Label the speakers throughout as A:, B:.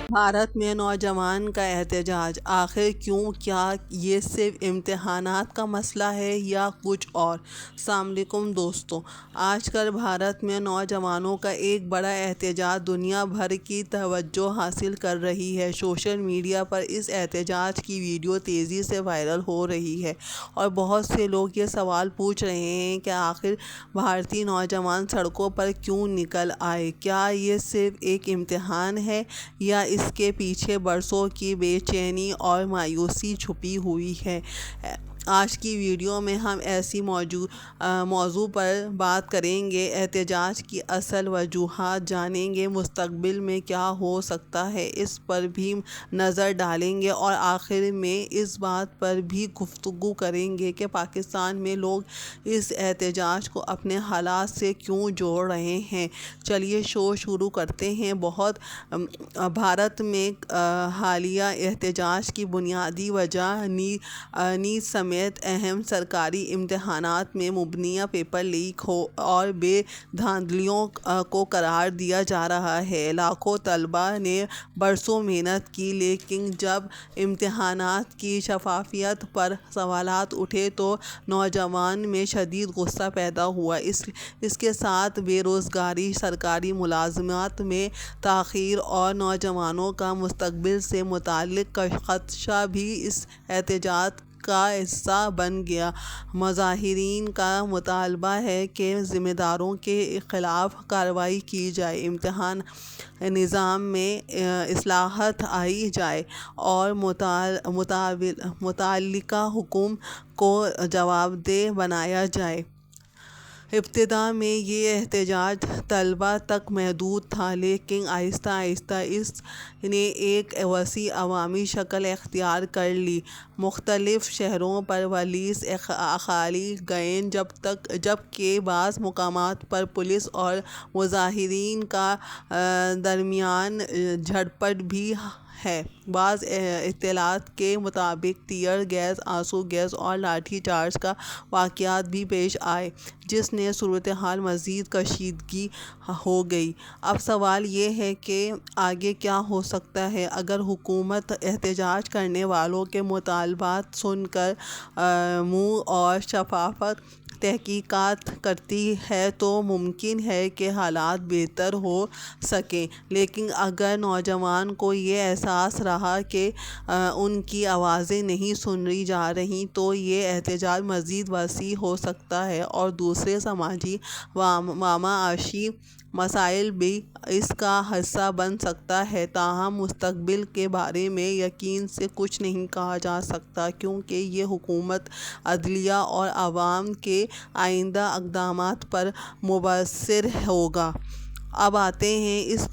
A: بھارت میں نوجوان کا احتجاج، آخر کیوں؟ کیا یہ صرف امتحانات کا مسئلہ ہے یا کچھ اور؟ السلام علیکم دوستو، آج کل بھارت میں نوجوانوں کا ایک بڑا احتجاج دنیا بھر کی توجہ حاصل کر رہی ہے۔ سوشل میڈیا پر اس احتجاج کی ویڈیو تیزی سے وائرل ہو رہی ہے اور بہت سے لوگ یہ سوال پوچھ رہے ہیں کہ آخر بھارتی نوجوان سڑکوں پر کیوں نکل آئے؟ کیا یہ صرف ایک امتحان ہے یا اس کے پیچھے برسوں کی بے چینی اور مایوسی چھپی ہوئی ہے؟ آج کی ویڈیو میں ہم ایسی موضوع پر بات کریں گے، احتجاج کی اصل وجوہات جانیں گے، مستقبل میں کیا ہو سکتا ہے اس پر بھی نظر ڈالیں گے اور آخر میں اس بات پر بھی گفتگو کریں گے کہ پاکستان میں لوگ اس احتجاج کو اپنے حالات سے کیوں جوڑ رہے ہیں۔ چلیے شروع کرتے ہیں۔ بھارت میں حالیہ احتجاج کی بنیادی وجہ نیٹ سمیت اہم سرکاری امتحانات میں مبینہ پیپر لیک اور بے دھاندلیوں کو قرار دیا جا رہا ہے۔ لاکھوں طلباء نے برسوں محنت کی، لیکن جب امتحانات کی شفافیت پر سوالات اٹھے تو نوجوانوں میں شدید غصہ پیدا ہوا۔ اس کے ساتھ بے روزگاری، سرکاری ملازمت میں تاخیر اور نوجوانوں کا مستقبل سے متعلق خدشہ بھی اس احتجاج کا حصہ بن گیا۔ مظاہرین کا مطالبہ ہے کہ ذمہ داروں کے خلاف کارروائی کی جائے، امتحان نظام میں اصلاحات لائی جائیں اور متعلقہ حکومت کو جوابدہ بنایا جائے۔ ابتدا میں یہ احتجاج طلباء تک محدود تھا، لیکن آہستہ آہستہ اس نے ایک وسیع عوامی شکل اختیار کر لی۔ مختلف شہروں پر پولیس اخاڑے گئے، جبکہ بعض مقامات پر پولیس اور مظاہرین کے درمیان جھڑپیں بھی ہوئیں۔ بعض اطلاعات کے مطابق ٹیئر گیس، آنسو گیس اور لاٹھی چارج کے واقعات بھی پیش آئے، جس سے صورتحال مزید کشیدہ ہو گئی۔ اب سوال یہ ہے کہ آگے کیا ہو سکتا ہے؟ اگر حکومت احتجاج کرنے والوں کے مطالبات سن کر منہ اور شفاف تحقیقات کرتی ہے تو ممکن ہے کہ حالات بہتر ہو سکیں، لیکن اگر نوجوانوں کو یہ احساس رہا کہ ان کی آوازیں نہیں سنی جا رہی تو یہ احتجاج مزید وسیع ہو سکتا ہے اور دوسرے سماجی و معاشی مسائل بھی اس کا حصہ بن سکتا ہے۔ تاہم مستقبل کے بارے میں یقین سے کچھ نہیں کہا جا سکتا، کیونکہ یہ حکومت، عدلیہ اور عوام کے آئندہ اقدامات پر منحصر ہوگا۔ اب آتے ہیں اس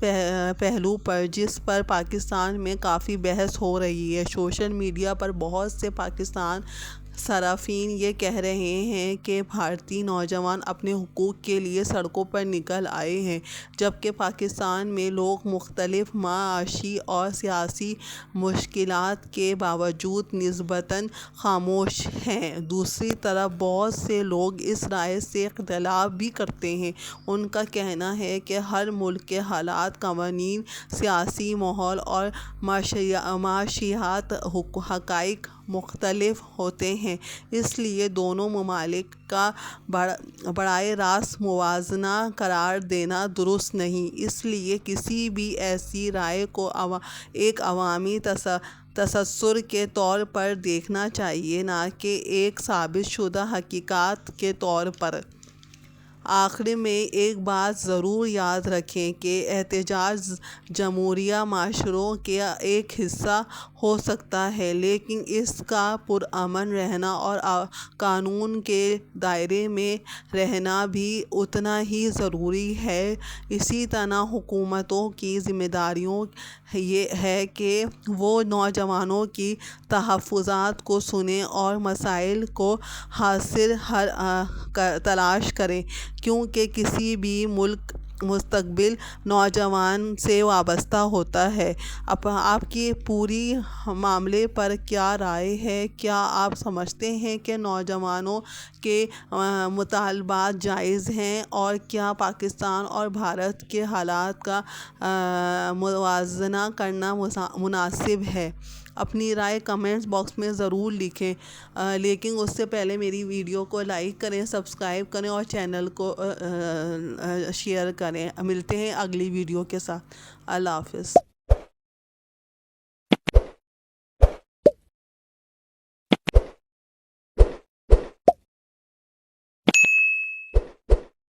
A: پہلو پر جس پر پاکستان میں کافی بحث ہو رہی ہے۔ سوشل میڈیا پر بہت سے پاکستانی صارفین یہ کہہ رہے ہیں کہ بھارتی نوجوان اپنے حقوق کے لیے سڑکوں پر نکل آئے ہیں، جبکہ پاکستان میں لوگ مختلف معاشی اور سیاسی مشکلات کے باوجود نسبتاً خاموش ہیں۔ دوسری طرف بہت سے لوگ اس رائے سے اختلاف بھی کرتے ہیں۔ ان کا کہنا ہے کہ ہر ملک کے حالات، قوانین، سیاسی ماحول اور معاشیاتی حقائق مختلف ہوتے ہیں، اس لیے دونوں ممالک کا براہ راست موازنہ قرار دینا درست نہیں۔ اس لیے کسی بھی ایسی رائے کو ایک عوامی تاثر کے طور پر دیکھنا چاہیے، نہ کہ ایک ثابت شدہ حقیقت کے طور پر۔ آخر میں ایک بات ضرور یاد رکھیں کہ احتجاج جمہوری معاشروں کا ایک حصہ ہو سکتا ہے، لیکن اس کا پرامن رہنا اور قانون کے دائرے میں رہنا بھی اتنا ہی ضروری ہے۔ اسی طرح حکومتوں کی ذمہ داری یہ ہے کہ وہ نوجوانوں کی تحفظات کو سنیں اور مسائل کو حل تلاش کریں، کیونکہ کسی بھی ملک مستقبل نوجوان سے وابستہ ہوتا ہے۔ آپ کی پوری معاملے پر کیا رائے ہے؟ کیا آپ سمجھتے ہیں کہ نوجوانوں کے مطالبات جائز ہیں، اور کیا پاکستان اور بھارت کے حالات کا موازنہ کرنا مناسب ہے؟ اپنی رائے کمنٹس باکس میں ضرور لکھیں، لیکن اس سے پہلے میری ویڈیو کو لائک کریں، سبسکرائب کریں اور چینل کو شیئر کریں۔ ملتے ہیں اگلی ویڈیو کے ساتھ۔ اللہ حافظ۔